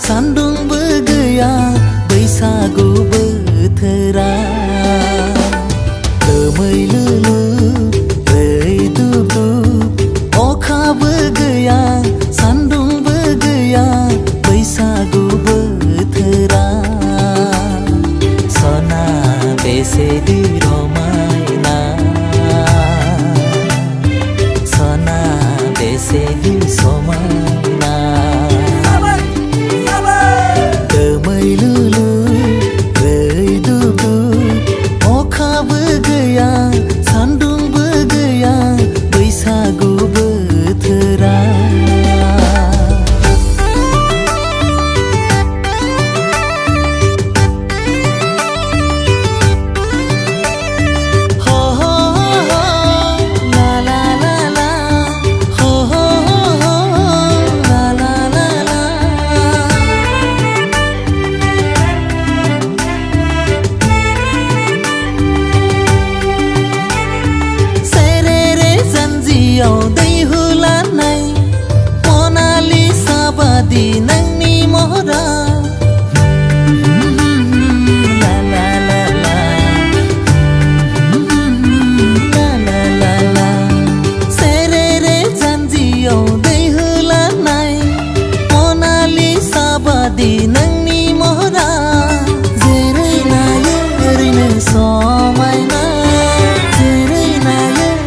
सान्दुंबो गैया बैसागु बोथोरा दोमैलुलु रैदुबु अखाबो गैया सान्दुंबो गैया बैसागु बोथोरा सना बेसेदि रमायना सना बेसेदि समायना सान्दुंबो गैया बैसागु बोथोरा di nangni mohra la la la la la la la la serere janjiyo dei hula nai monali sabadi nangni mohra jerai na yerine somaina jerai na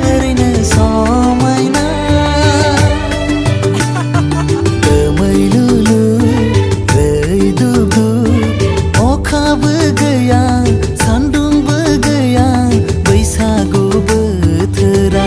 yerine somaina सान्दुंबो गैया बैसागु बोथोरा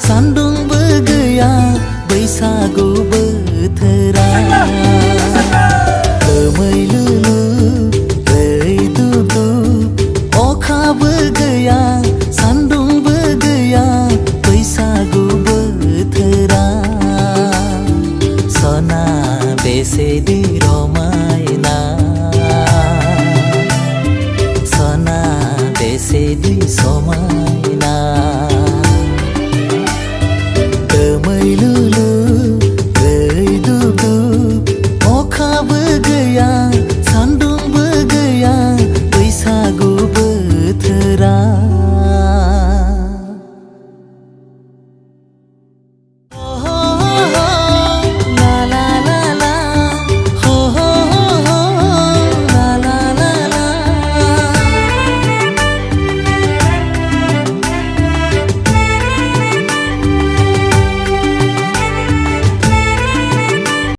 सान्दुंबो गैया बैसागु बोथोरा